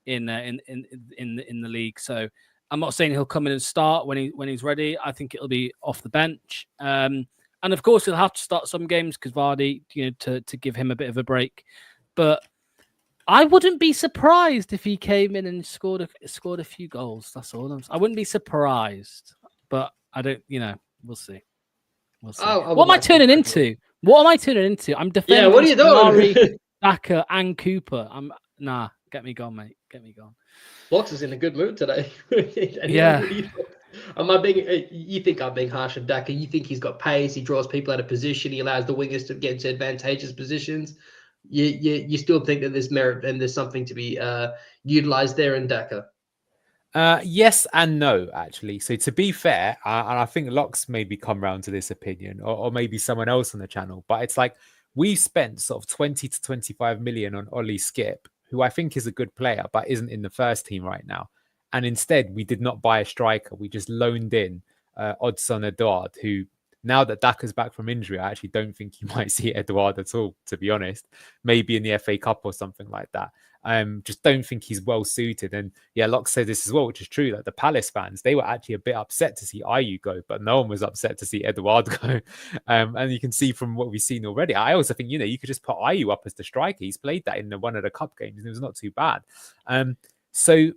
in the league. So I'm not saying he'll come in and start when he's ready. I think it'll be off the bench. And of course, he'll have to start some games because Vardy, to give him a bit of a break. But I wouldn't be surprised if he came in and scored a few goals. That's all. I wouldn't be surprised, but I don't. We'll see. We'll see. What am I turning into? I'm defending. Yeah, what are you doing? Daka and Cooper. Get me gone, mate. Get me gone. Lox is in a good mood today. Yeah. You think I'm being harsh on Daka? You think he's got pace? He draws people out of position. He allows the wingers to get into advantageous positions. You still think that there's merit and there's something to be utilized there in Daka? Yes and no, actually. So to be fair, and I think Lox maybe come round to this opinion, or maybe someone else on the channel, but it's like we spent sort of 20 to 25 million on Ollie Skip, who I think is a good player, but isn't in the first team right now. And instead, we did not buy a striker. We just loaned in Odsonne Edouard, who, now that Daka's back from injury, I actually don't think you might see Edouard at all, to be honest. Maybe in the FA Cup or something like that. Just don't think he's well suited. And yeah, Locke said this as well, which is true. Like the Palace fans, they were actually a bit upset to see Ayew go, but no one was upset to see Edouard go. And you can see from what we've seen already. I also think, you could just put Ayew up as the striker. He's played that in one of the cup games and it was not too bad. So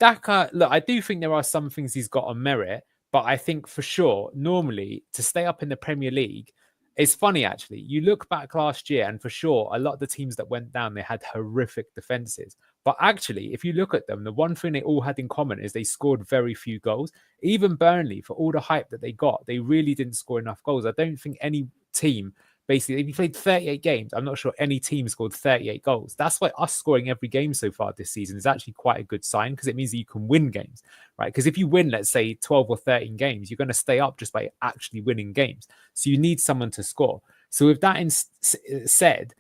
Daka, look, I do think there are some things he's got on merit, but I think for sure, normally to stay up in the Premier League, it's funny, actually. You look back last year, and for sure, a lot of the teams that went down, they had horrific defenses. But actually, if you look at them, the one thing they all had in common is they scored very few goals. Even Burnley, for all the hype that they got, they really didn't score enough goals. I don't think any team, basically, if you played 38 games, I'm not sure any team scored 38 goals. That's why us scoring every game so far this season is actually quite a good sign, because it means that you can win games, right? Because if you win, let's say 12 or 13 games, you're going to stay up just by actually winning games. So you need someone to score. So with that said,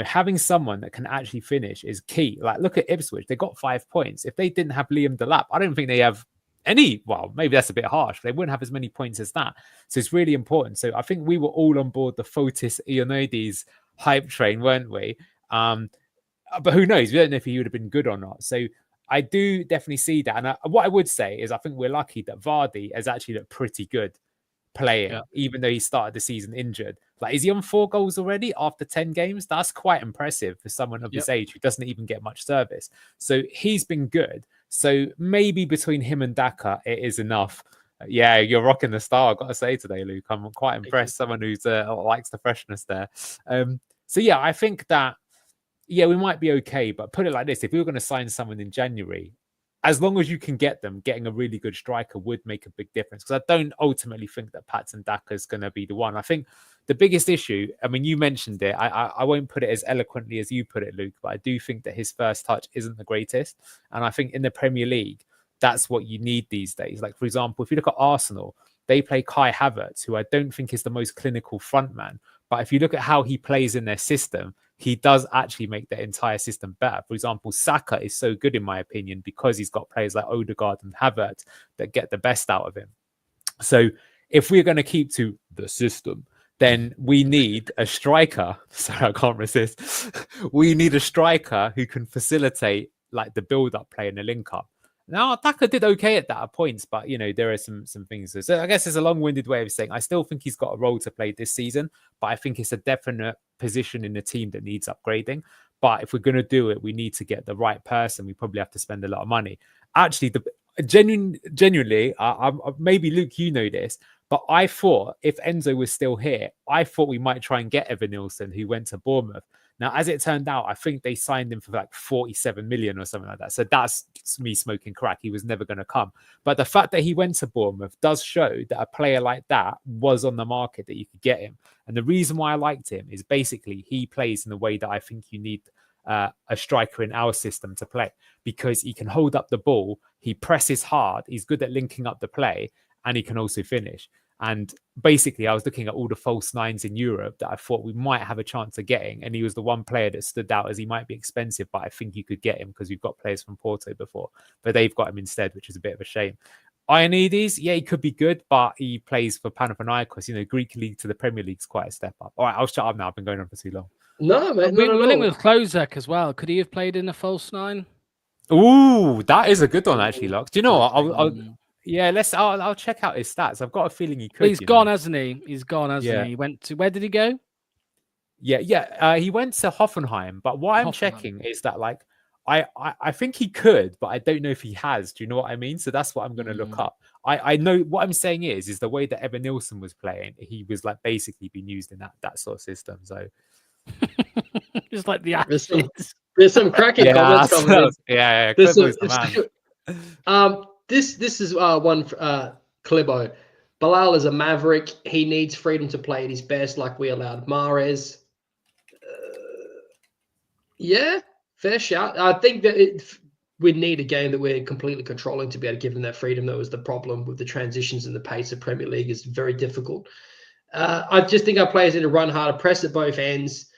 having someone that can actually finish is key. Like, look at Ipswich. They got 5 points. If they didn't have Liam Delap, I don't think they have well, maybe that's a bit harsh, but they wouldn't have as many points as that. So it's really important. So I think we were all on board the Fotis Ioannidis hype train, weren't we? But who knows? We don't know if he would have been good or not. So I do definitely see that. And what I would say is I think we're lucky that Vardy has actually looked pretty good playing, even though he started the season injured. Like, is he on 4 goals already after 10 games? That's quite impressive for someone of his age who doesn't even get much service. So he's been good. So maybe between him and Daka, it is enough. Yeah, you're rocking the star, I've got to say today, Luke. I'm quite impressed. Someone who likes the freshness there. So yeah, I think that, we might be okay. But put it like this, if we were going to sign someone in January, as long as you can get them, getting a really good striker would make a big difference. Because I don't ultimately think that Patson Daka is going to be the one. I think the biggest issue, I mean, you mentioned it. I won't put it as eloquently as you put it, Luke, but I do think that his first touch isn't the greatest. And I think in the Premier League, that's what you need these days. Like, for example, if you look at Arsenal, they play Kai Havertz, who I don't think is the most clinical frontman. But if you look at how he plays in their system, he does actually make their entire system better. For example, Saka is so good, in my opinion, because he's got players like Odegaard and Havertz that get the best out of him. So if we're going to keep to the system, then we need a striker. Sorry, I can't resist. We need a striker who can facilitate like the build-up play and the link-up. Now, Taka did okay at that at points, but there are some things. So I guess it's a long-winded way of saying I still think he's got a role to play this season, but I think it's a definite position in the team that needs upgrading. But if we're going to do it, we need to get the right person. We probably have to spend a lot of money. Actually, genuinely, maybe Luke, you know this, but I thought if Enzo was still here, I thought we might try and get Evan Nilsson, who went to Bournemouth. Now, as it turned out, I think they signed him for like 47 million or something like that. So that's me smoking crack. He was never going to come. But the fact that he went to Bournemouth does show that a player like that was on the market, that you could get him. And the reason why I liked him is basically he plays in the way that I think you need a striker in our system to play, because he can hold up the ball, he presses hard, he's good at linking up the play, and he can also finish. And basically, I was looking at all the false nines in Europe that I thought we might have a chance of getting. And he was the one player that stood out as he might be expensive, but I think you could get him because we've got players from Porto before. But they've got him instead, which is a bit of a shame. Ioannidis, yeah, he could be good, but he plays for Panathinaikos. Greek league to the Premier League is quite a step up. All right, I'll shut up now. I've been going on for too long. No, man. We're linked with Klozek as well. Could he have played in a false nine? Ooh, that is a good one, actually, Lox. Do you know what? I'll check out his stats. I've got a feeling he could. Well, he's gone, hasn't he? He's gone, hasn't he? He went to, where did he go? He went to Hoffenheim. But what I'm checking is that, like, I think he could, but I don't know if he has. Do you know what I mean? So that's what I'm going to look up. I know what I'm saying is the way that Evan Nilsson was playing, he was like basically being used in that sort of system. So just like the there's some cracking comments coming in. This is one Klebo. Bilal is a maverick. He needs freedom to play at his best, like we allowed Mahrez. Yeah, fair shout. I think that we need a game that we're completely controlling to be able to give them that freedom. That was the problem with the transitions and the pace of Premier League is very difficult. I just think our players need to run harder, press at both ends,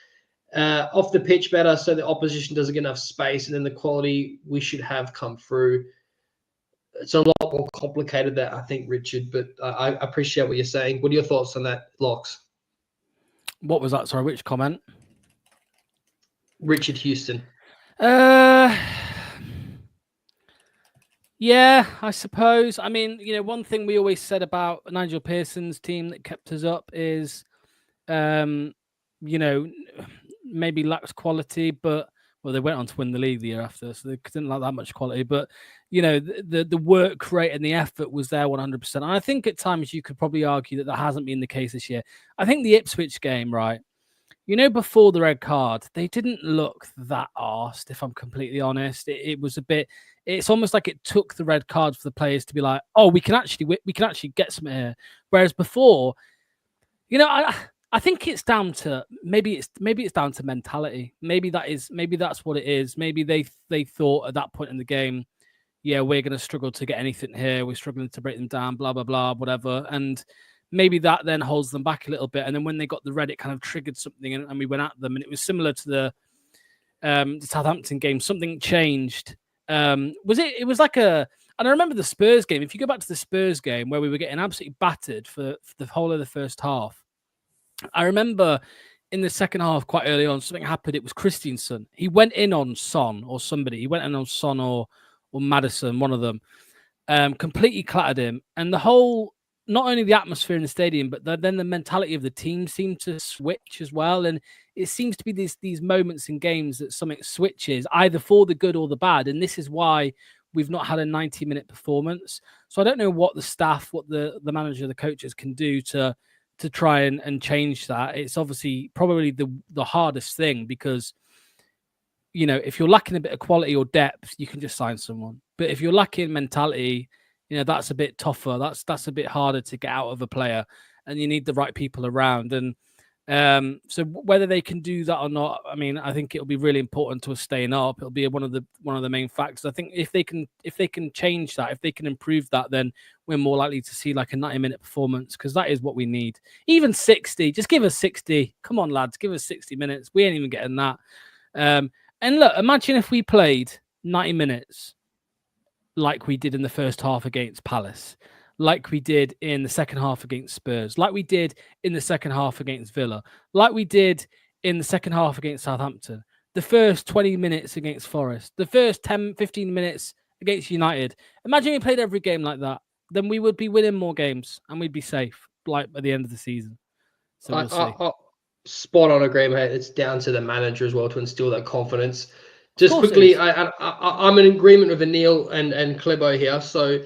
off the pitch better, so the opposition doesn't get enough space, and then the quality we should have come through. It's a lot more complicated than I think, Richard, but I appreciate what you're saying. What are your thoughts on that, Lox? What was that? Sorry, which comment? Richard Houston. Yeah, I suppose. I mean, one thing we always said about Nigel Pearson's team that kept us up is, maybe lacks quality, but they went on to win the league the year after, so they didn't like that much quality. But the work rate and the effort was there 100%. And I think at times you could probably argue that hasn't been the case this year. I think the Ipswich game, right? Before the red card, they didn't look that arsed, if I'm completely honest. It was a bit. It's almost like it took the red card for the players to be like, "Oh, we can actually get some here." Whereas before, I think it's down to maybe it's down to mentality. Maybe that's what it is. Maybe they thought at that point in the game, yeah, we're going to struggle to get anything here. We're struggling to break them down, blah blah blah, whatever. And maybe that then holds them back a little bit. And then when they got the red, it kind of triggered something, and we went at them. And it was similar to the Southampton game. Something changed. It was like and I remember the Spurs game. If you go back to the Spurs game where we were getting absolutely battered for the whole of the first half, I remember in the second half, quite early on, something happened. It was Christensen. He went in on Son or somebody. He went in on Son or Maddison, one of them, completely clattered him. And the whole, not only the atmosphere in the stadium, but then the mentality of the team seemed to switch as well. And it seems to be these moments in games that something switches either for the good or the bad. And this is why we've not had a 90-minute performance. So I don't know what the staff, what the manager, the coaches can do to try and change that. It's obviously probably the hardest thing because, if you're lacking a bit of quality or depth, you can just sign someone. But if you're lacking mentality, that's a bit tougher. That's a bit harder to get out of a player, and you need the right people around. And So whether they can do that or not, I mean, I think it'll be really important to us staying up. It'll be one of the main factors. I think if they can change that, if they can improve that, then we're more likely to see like a 90-minute performance, because that is what we need. Even 60, just give us 60. Come on, lads, give us 60 minutes. We ain't even getting that. And look, imagine if we played 90 minutes like we did in the first half against Palace, like we did in the second half against Spurs, like we did in the second half against Villa, like we did in the second half against Southampton, the first 20 minutes against Forest, the first 10, 15 minutes against United. Imagine we played every game like that. Then we would be winning more games and we'd be safe, like at the end of the season. So we'll see. Spot on, agree, mate. It's down to the manager as well to instill that confidence. Just quickly, I'm in agreement with Anil and Klebo here. So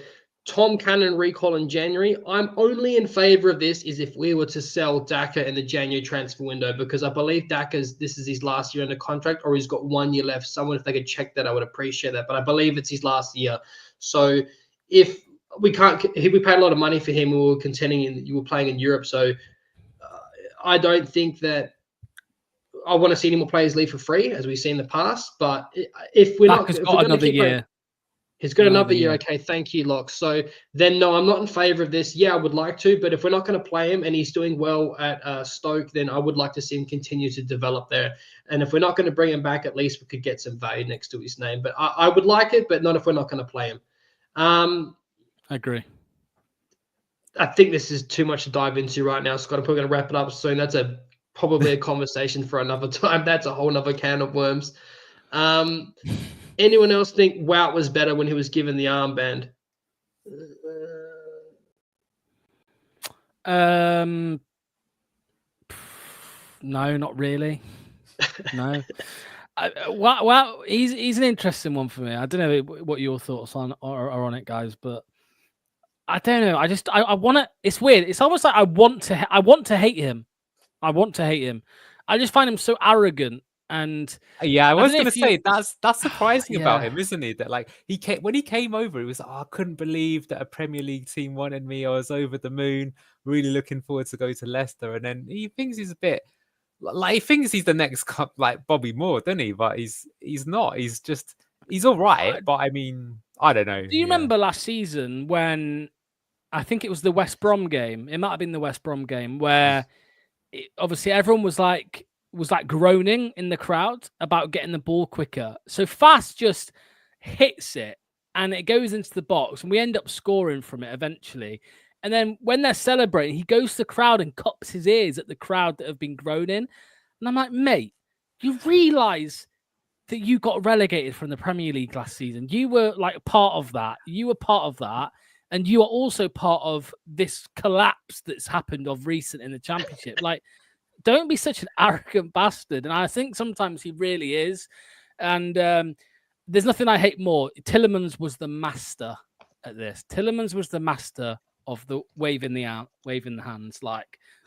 Tom Cannon recall in January. I'm only in favour of this is if we were to sell Daka in the January transfer window, this is his last year under contract, or he's got 1 year left. Someone, if they could check that, I would appreciate that. But I believe it's his last year. So if we paid a lot of money for him, we were you were playing in Europe. So I don't think that I want to see any more players leave for free, as we've seen in the past. But if we're not, another year. He's got another year. Okay, thank you, Lox. So then, no, I'm not in favour of this. Yeah, I would like to, but if we're not going to play him and he's doing well at Stoke, then I would like to see him continue to develop there. And if we're not going to bring him back, at least we could get some value next to his name. But I would like it, but not if we're not going to play him. I agree. I think this is too much to dive into right now, Scott. I'm probably going to wrap it up soon. That's probably a conversation for another time. That's a whole other can of worms. Anyone else think Wout was better when he was given the armband? No, not really. No. Wow, he's an interesting one for me. I don't know what your thoughts are on it, guys, but I don't know. I want to. It's weird. It's almost like I want to hate him. I want to hate him. I just find him so arrogant. And yeah, I was going to say that's surprising about him, isn't it? That like when he came over, he was like, I couldn't believe that a Premier League team wanted me. I was over the moon, really looking forward to go to Leicester. And then he thinks he's a bit like, he thinks he's the next like Bobby Moore, doesn't he? But he's not. He's all right. But I mean, I don't know. Do you remember last season when I think it was the West Brom game? It might have been the West Brom game where obviously everyone was like groaning in the crowd about getting the ball quicker. So Fast just hits it and it goes into the box and we end up scoring from it eventually. And then when they're celebrating, he goes to the crowd and cups his ears at the crowd that have been groaning. And I'm like, mate, you realise that you got relegated from the Premier League last season. You were like part of that. And you are also part of this collapse that's happened of recent in the Championship. Like, don't be such an arrogant bastard. And I think sometimes he really is. And there's nothing I hate more. Tielemans was the master at this. Tielemans was the master of the waving the hands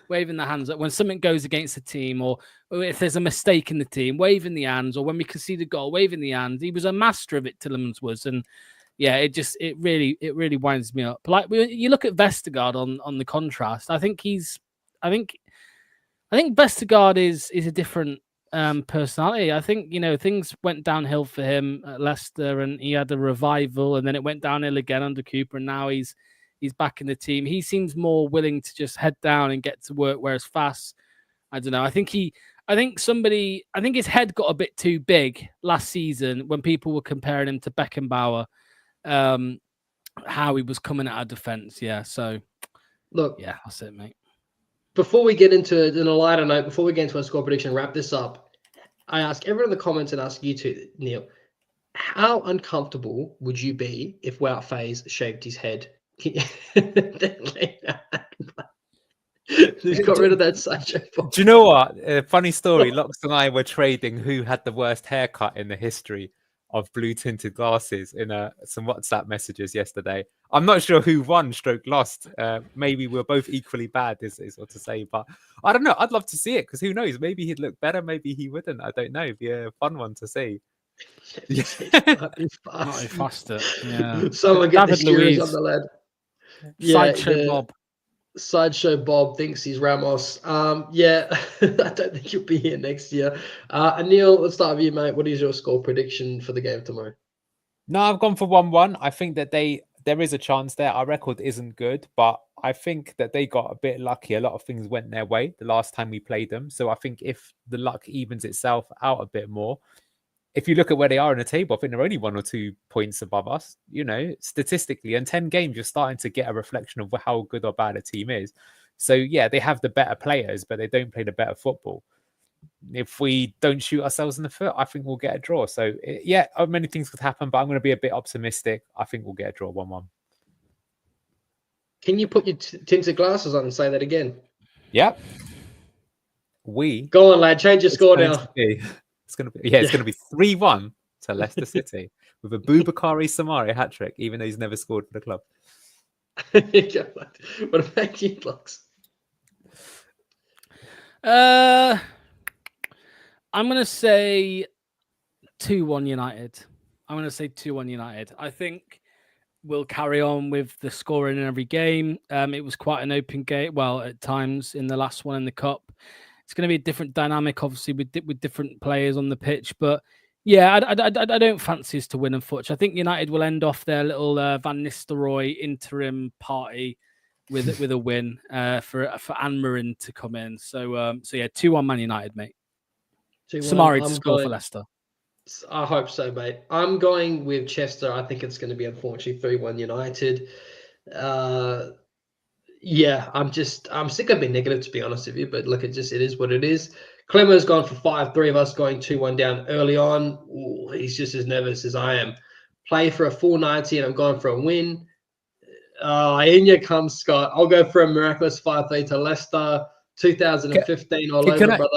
when something goes against the team, or if there's a mistake in the team, waving the hands, or when we concede a goal, waving the hands. He was a master of it, Tielemans was. And yeah, it really winds me up. Like you look at Vestergaard on the contrast. I think Vestergaard is a different personality. I think, things went downhill for him at Leicester and he had a revival, and then it went downhill again under Cooper, and now he's back in the team. He seems more willing to just head down and get to work, whereas Fast, I don't know. I think his head got a bit too big last season when people were comparing him to Beckenbauer, how he was coming at our defense. Yeah, so look, yeah, that's it, mate. Before we get into it, in a lighter note, before we get into our score prediction, wrap this up, I ask everyone in the comments and ask you too, Neil, how uncomfortable would you be if Wout Faes shaved his head? He's got rid of that sideshow. Do you know what? A funny story. Lox and I were trading who had the worst haircut in the history of blue tinted glasses in some WhatsApp messages yesterday. I'm not sure who won / lost. Maybe we're both equally bad is what to say, but I don't know. I'd love to see it because who knows? Maybe he'd look better. Maybe he wouldn't. I don't know. It'd be a fun one to see. Faster. Yeah. Someone get the screws on the lead. Sideshow Bob. Sideshow Bob thinks he's Ramos. Yeah, I don't think he'll be here next year. Anil, let's start with you, mate. What is your score prediction for the game tomorrow? No, I've gone for 1-1. I think that there is a chance there. Our record isn't good, but I think that they got a bit lucky. A lot of things went their way the last time we played them. So I think if the luck evens itself out a bit more, if you look at where they are in the table, I think they're only 1 or 2 points above us, statistically. And 10 games, you're starting to get a reflection of how good or bad a team is. So, yeah, they have the better players, but they don't play the better football. If we don't shoot ourselves in the foot, I think we'll get a draw. So, yeah, many things could happen, but I'm going to be a bit optimistic. I think we'll get a draw 1-1. Can you put your tinted glasses on and say that again? Yep. Go on, lad. Change your score now. It's going to be 3-1 to Leicester City with a Boubakary Samaria hat-trick, even though he's never scored for the club. What about you, Lox? I'm going to say 2-1 United. I think we'll carry on with the scoring in every game. It was quite an open game. Well, at times in the last one in the Cup. It's going to be a different dynamic, obviously, with different players on the pitch. But, yeah, I don't fancy us to win, unfortunately. I think United will end off their little Van Nistelrooy interim party with a win for Anmarin to come in. So yeah, 2-1 Man United, mate. Samari to score for Leicester. I hope so, mate. I'm going with Chester. I think it's going to be, unfortunately, 3-1 United. Yeah, I'm sick of being negative, to be honest with you, but look, it is what it is. Clemo's gone for 5, 3 of us going 2-1 down early on. Ooh, he's just as nervous as I am. Play for a full 90 and I'm going for a win. In you comes Scott. I'll go for a miraculous 5-3 to Leicester. 2015 all over, brother.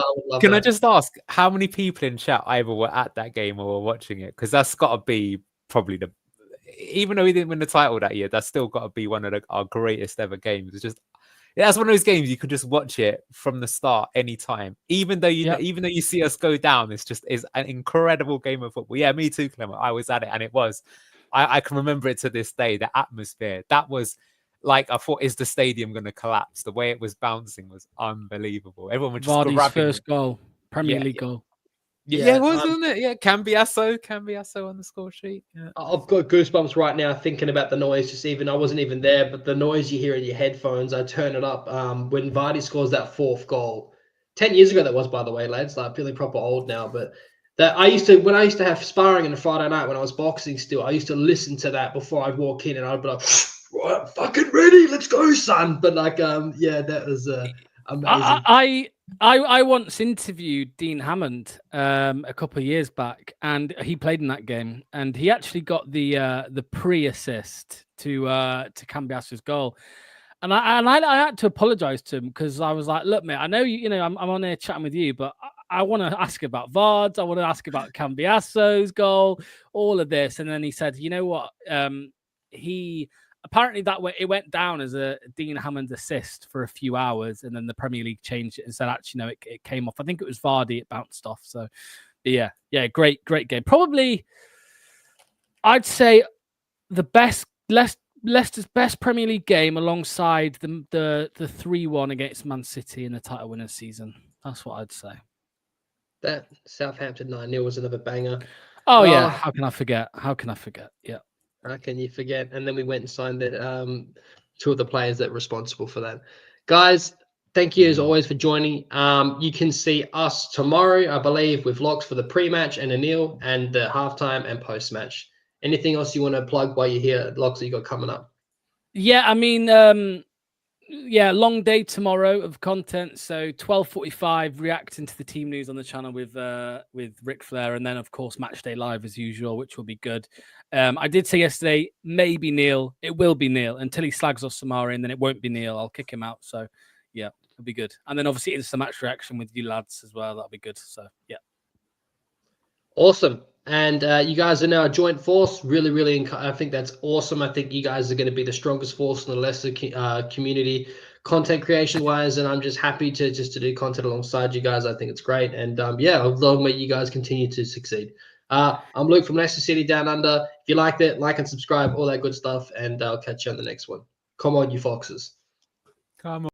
Can I just ask how many people in chat either were at that game or were watching it? Because that's got to be probably even though we didn't win the title that year, that's still got to be one of our greatest ever games. It's just, that's one of those games you could just watch it from the start anytime. Even though you see us go down, it's an incredible game of football. Yeah, me too, Clement. I was at it, and it was. I can remember it to this day. The atmosphere, that was like, I thought, is the stadium going to collapse? The way it was bouncing was unbelievable. Everyone was just Vardy's first goal, Premier League goal. Yeah, wasn't it? Yeah, Cambiasso on the score sheet. Yeah. I've got goosebumps right now thinking about the noise. I wasn't even there, but the noise you hear in your headphones, I turn it up when Vardy scores that 4th goal. 10 years ago that was, by the way, lads. Like, feeling proper old now, but when I used to have sparring on a Friday night when I was boxing still, I used to listen to that before I'd walk in, and I'd be like, right, I'm fucking ready, let's go, son. But like, that was amazing. I once interviewed Dean Hammond a couple of years back, and he played in that game, and he actually got the pre-assist to Cambiasso's goal. And I had to apologize to him because I was like, look, mate, I know I'm on here chatting with you, but I want to ask about Vards, I want to ask about Cambiasso's goal, all of this. And then he said, you know what? He apparently it went down as a Dean Hammond assist for a few hours, and then the Premier League changed it and said, actually, no, it came off. I think it was Vardy, it bounced off. So yeah, great game. Probably, I'd say Leicester's best Premier League game alongside the 3-1 against Man City in the title winners season. That's what I'd say. That Southampton 9-0 was another banger. Oh yeah, how can I forget? Yeah. How can you forget? And then we went and signed that 2 of the players that were responsible for that. Guys, thank you as always for joining. You can see us tomorrow, I believe, with Lox for the pre-match and Anil, and the halftime and post-match. Anything else you want to plug while you're here, Lox, that you got coming up? Yeah, I mean, long day tomorrow of content. So 12:45, reacting to the team news on the channel with Ric Flair, and then of course Match Day Live as usual, which will be good. I did say yesterday, maybe Neil. It will be Neil until he slags off Samari, and then it won't be Neil. I'll kick him out. So yeah, it'll be good. And then obviously it's the match reaction with you lads as well. That'll be good. So yeah, awesome. And you guys are now a joint force. Really, really, I think that's awesome. I think you guys are going to be the strongest force in the Leicester community, content creation-wise. And I'm just happy to do content alongside you guys. I think it's great. And long may you guys continue to succeed. I'm Luke from Leicester City Down Under. If you liked it, like and subscribe, all that good stuff. And I'll catch you on the next one. Come on, you foxes. Come